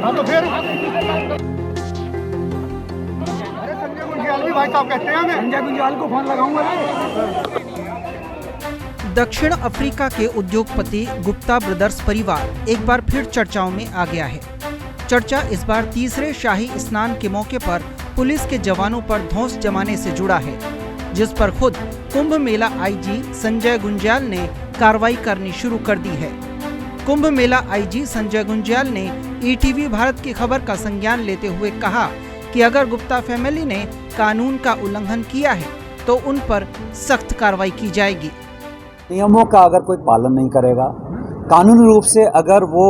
हाँ तो फिर अरे संजय गुंजियाल भी भाई साहब कहते हैं हमें। संजय गुंजियाल को फोन लगाऊंगा। दक्षिण अफ्रीका के उद्योगपति गुप्ता ब्रदर्स परिवार एक बार फिर चर्चाओं में आ गया है। चर्चा इस बार तीसरे शाही स्नान के मौके पर पुलिस के जवानों पर धौंस जमाने से जुड़ा है, जिस पर खुद कुंभ मेला आईजी संजय गुंजियाल ने कार्रवाई करनी शुरू कर दी है। कुंभ मेला आईजी संजय गुंजियाल ने ईटीवी भारत की खबर का संज्ञान लेते हुए कहा कि अगर गुप्ता फैमिली ने कानून का उल्लंघन किया है तो उन पर सख्त कार्रवाई की जाएगी। नियमों का अगर कोई पालन नहीं करेगा, कानूनी रूप से अगर वो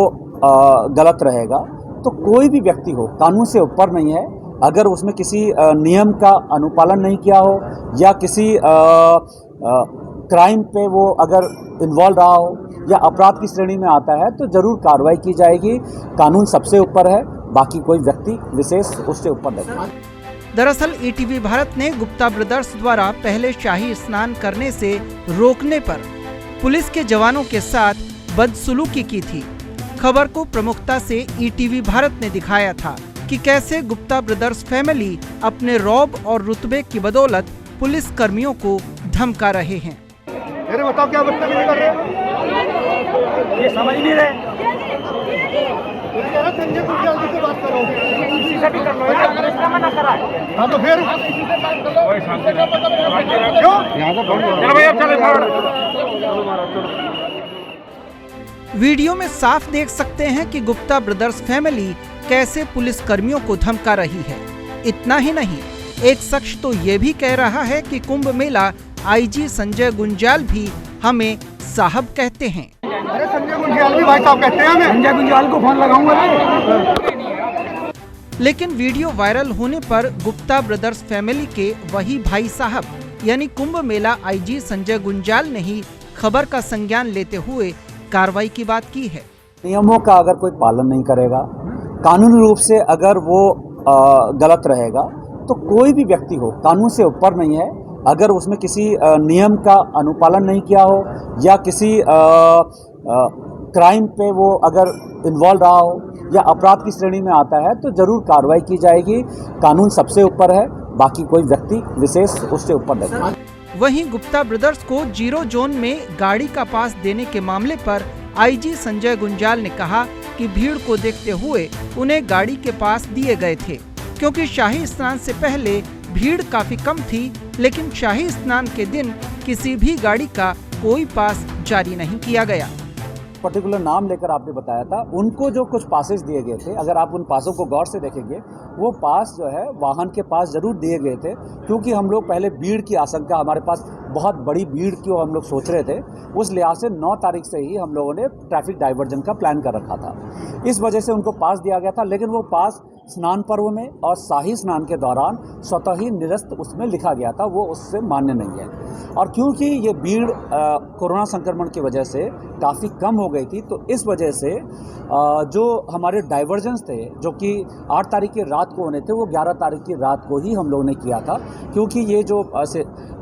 गलत रहेगा, तो कोई भी व्यक्ति हो कानून से ऊपर नहीं है। अगर उसमें किसी नियम का अनुपालन नहीं किया हो या किसी क्राइम पे वो अगर इन्वॉल्व रहा हो या अपराध की श्रेणी में आता है तो जरूर कार्रवाई की जाएगी। कानून सबसे ऊपर है, बाकी कोई व्यक्ति विशेष उससे ऊपर नहीं। दरअसल ईटीवी भारत ने गुप्ता ब्रदर्स द्वारा पहले शाही स्नान करने से रोकने पर पुलिस के जवानों के साथ बदसलूकी की थी। खबर को प्रमुखता से ईटीवी भारत ने दिखाया था कि कैसे गुप्ता ब्रदर्स फैमिली अपने रौब और रुतबे की बदौलत पुलिस कर्मियों को धमका रहे हैं। अरे बताओ क्या बदतमीजी कर रहे हो? ये समझ नहीं रहे। संजय गुंजियाल जी से बात करो। हाँ तो फिर क्यों? वीडियो में साफ देख सकते हैं कि गुप्ता ब्रदर्स फैमिली कैसे पुलिस कर्मियों को धमका रही है। इतना ही नहीं, एक शख्स तो ये भी कह रहा है कि कुंभ मेला आईजी संजय गुंजियाल भी हमें साहब कहते हैं। अरे संजय गुंजियाल भी भाई साहब कहते हैं हमें। संजय गुंजियाल को फोन लगाऊंगा। लेकिन वीडियो वायरल होने पर गुप्ता ब्रदर्स फैमिली के वही भाई साहब यानी कुंभ मेला आईजी संजय गुंजियाल ने ही खबर का संज्ञान लेते हुए कार्रवाई की बात की है। नियमों का अगर कोई पालन नहीं करेगा, कानूनी रूप से अगर वो गलत रहेगा, तो कोई भी व्यक्ति हो कानून से ऊपर नहीं है। अगर उसमें किसी नियम का अनुपालन नहीं किया हो या किसी क्राइम पे वो अगर इन्वॉल्व रहा हो या अपराध की श्रेणी में आता है तो जरूर कार्रवाई की जाएगी। कानून सबसे ऊपर है, बाकी कोई व्यक्ति विशेष उससे ऊपर नहीं। वहीं गुप्ता ब्रदर्स को जीरो जोन में गाड़ी का पास देने के मामले पर आईजी संजय गुंजियाल ने कहा कि भीड़ को देखते हुए उन्हें गाड़ी के पास दिए गए थे, क्योंकि शाही स्नान से पहले भीड़ काफी कम थी, लेकिन शाही स्नान के दिन किसी भी गाड़ी का कोई पास जारी नहीं किया गया। पर्टिकुलर नाम लेकर आपने बताया था, उनको जो कुछ पासेस दिए गए थे, अगर आप उन पासों को गौर से देखेंगे, वो पास जो है वाहन के पास जरूर दिए गए थे, क्योंकि हम लोग पहले भीड़ की आशंका, हमारे पास बहुत बड़ी भीड़ की हम लोग सोच रहे थे। उस लिहाज से 9 तारीख से ही हम लोगों ने ट्रैफिक डाइवर्जन का प्लान कर रखा था। इस वजह से उनको पास दिया गया था, लेकिन वो पास स्नान पर्व में और शाही स्नान के दौरान स्वतः ही निरस्त उसमें लिखा गया था, वो उससे मान्य नहीं है। और क्योंकि ये भीड़ कोरोना संक्रमण की वजह से काफ़ी कम हो गई थी, तो इस वजह से जो हमारे डाइवर्जन्स थे जो कि 8 तारीख की रात को होने थे, वो 11 तारीख की रात को ही हम लोगों ने किया था, क्योंकि ये जो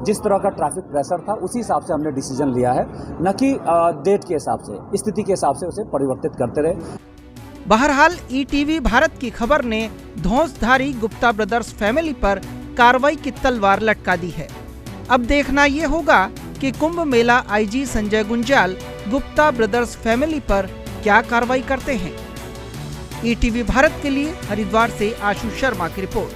जिस तरह का ट्रैफिक प्रेशर था उसी हिसाब से हमने डिसीजन लिया है, न कि डेट के हिसाब से, स्थिति के हिसाब से उसे परिवर्तित करते रहे। बहरहाल ईटीवी भारत की खबर ने धौंसधारी गुप्ता ब्रदर्स फैमिली पर कार्रवाई की तलवार लटका दी है। अब देखना ये होगा कि Kumbh Mela IG Sanjay Gunjiyal Gupta brothers family पर क्या कार्रवाई करते हैं। ईटीवी भारत के लिए हरिद्वार से आशु शर्मा की रिपोर्ट।